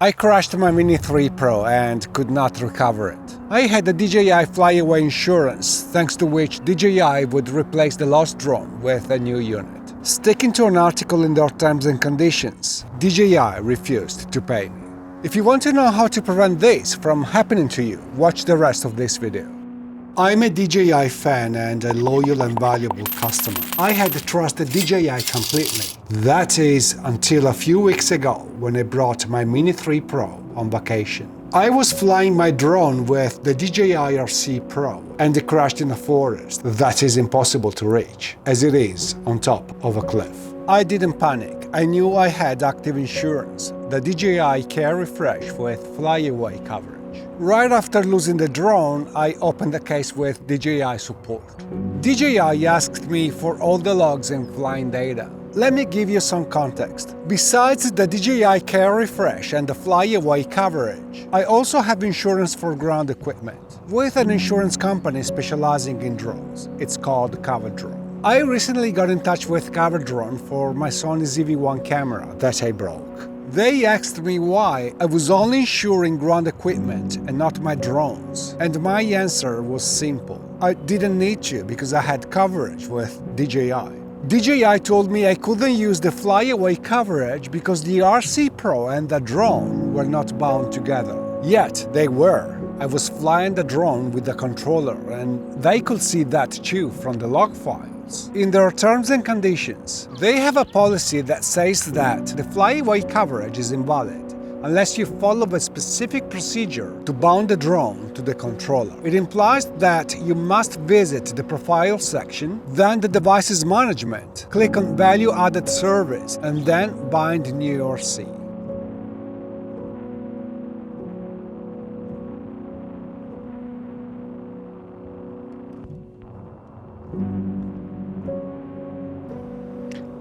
I crashed my Mini 3 Pro and could not recover it. I had a DJI flyaway insurance, thanks to which DJI would replace the lost drone with a new unit. Sticking to an article in their terms and conditions, DJI refused to pay me. If you want to know how to prevent this from happening to you, watch the rest of this video. I'm a DJI fan and a loyal and valuable customer. I had trusted DJI completely. That is, until a few weeks ago when I brought my Mini 3 Pro on vacation. I was flying my drone with the DJI RC Pro and it crashed in a forest that is impossible to reach, as it is on top of a cliff. I didn't panic. I knew I had active insurance, the DJI Care Refresh with flyaway coverage. Right after losing the drone, I opened a case with DJI support. DJI asked me for all the logs and flying data. Let me give you some context. Besides the DJI Care Refresh and the flyaway coverage, I also have insurance for ground equipment with an insurance company specializing in drones. It's called CoverDrone. I recently got in touch with CoverDrone for my Sony ZV-1 camera that I broke. They asked me why I was only insuring ground equipment and not my drones, and my answer was simple. I didn't need to because I had coverage with DJI. DJI told me I couldn't use the flyaway coverage because the RC Pro and the drone were not bound together. Yet they were. I was flying the drone with the controller, and they could see that too from the log files. In their terms and conditions, they have a policy that says that the flyaway coverage is invalid unless you follow a specific procedure to bound the drone to the controller. It implies that you must visit the profile section, then the devices management, click on value added service, and then bind new RC.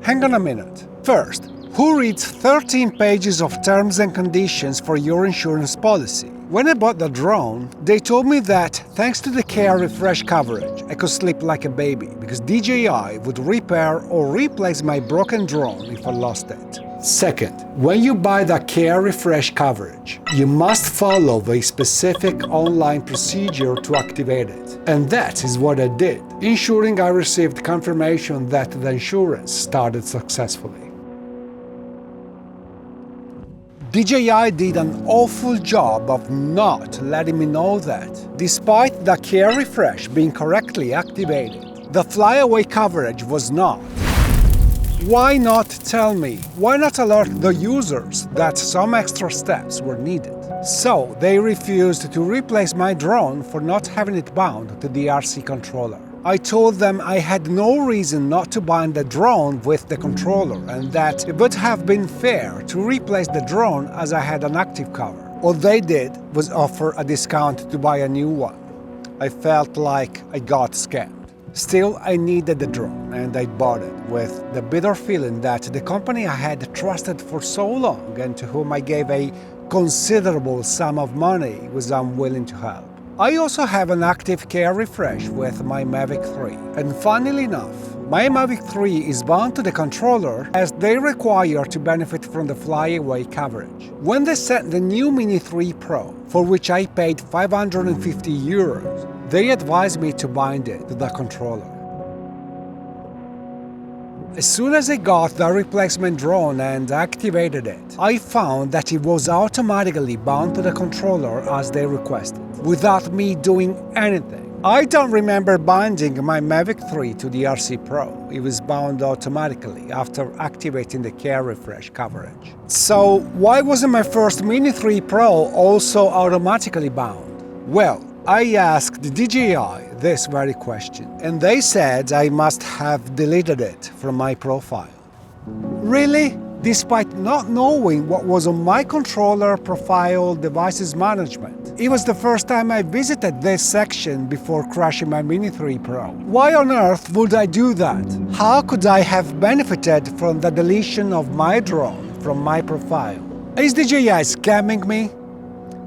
Hang on a minute. First, who reads 13 pages of terms and conditions for your insurance policy? When I bought the drone, they told me that thanks to the Care Refresh coverage, I could sleep like a baby because DJI would repair or replace my broken drone if I lost it. Second, when you buy the Care Refresh coverage, you must follow a specific online procedure to activate it. And that is what I did, ensuring I received confirmation that the insurance started successfully. DJI did an awful job of not letting me know that, despite the Care Refresh being correctly activated, the flyaway coverage was not. Why not tell me? Why not alert the users that some extra steps were needed? So they refused to replace my drone for not having it bound to the RC controller. I told them I had no reason not to bind the drone with the controller and that it would have been fair to replace the drone as I had an active cover. All they did was offer a discount to buy a new one. I felt like I got scammed. Still, I needed the drone and I bought it with the bitter feeling that the company I had trusted for so long and to whom I gave a considerable sum of money was unwilling to help. I also have an active Care Refresh with my Mavic 3, and funnily enough, my Mavic 3 is bound to the controller as they require to benefit from the flyaway coverage. When they sent the new Mini 3 Pro, for which I paid €550, they advised me to bind it to the controller. As soon as I got the replacement drone and activated it, I found that it was automatically bound to the controller as they requested, without me doing anything. I don't remember binding my Mavic 3 to the RC Pro. It was bound automatically after activating the Care Refresh coverage. So why wasn't my first Mini 3 Pro also automatically bound? Well, I asked DJI this very question, and they said I must have deleted it from my profile. Really? Despite not knowing what was on my controller, profile, devices management. It was the first time I visited this section before crashing my Mini 3 Pro. Why on earth would I do that? How could I have benefited from the deletion of my drone from my profile? Is DJI scamming me?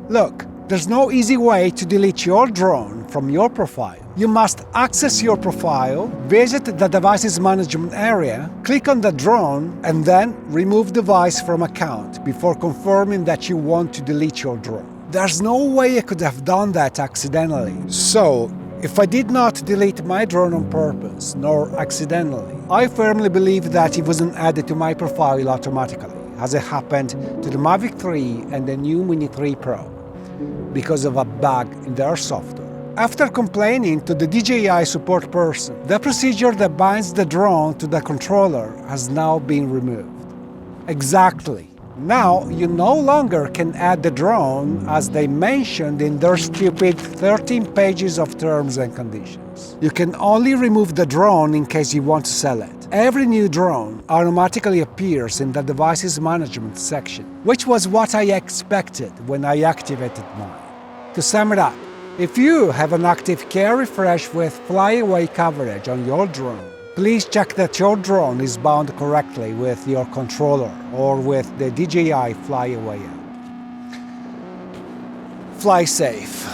Look, There's no easy way to delete your drone from your profile. You must access your profile, visit the device's management area, click on the drone, and then remove device from account before confirming that you want to delete your drone. There's no way I could have done that accidentally. So, if I did not delete my drone on purpose, nor accidentally, I firmly believe that it wasn't added to my profile automatically, as it happened to the Mavic 3 and the new Mini 3 Pro, because of a bug in their software. After complaining to the DJI support person, the procedure that binds the drone to the controller has now been removed. Exactly. Now you no longer can add the drone as they mentioned in their stupid 13 pages of terms and conditions. You can only remove the drone in case you want to sell it. Every new drone automatically appears in the device's management section, which was what I expected when I activated mine. To sum it up, if you have an active care refresh with flyaway coverage on your drone, please check that your drone is bound correctly with your controller or with the DJI Flyaway app. Fly safe.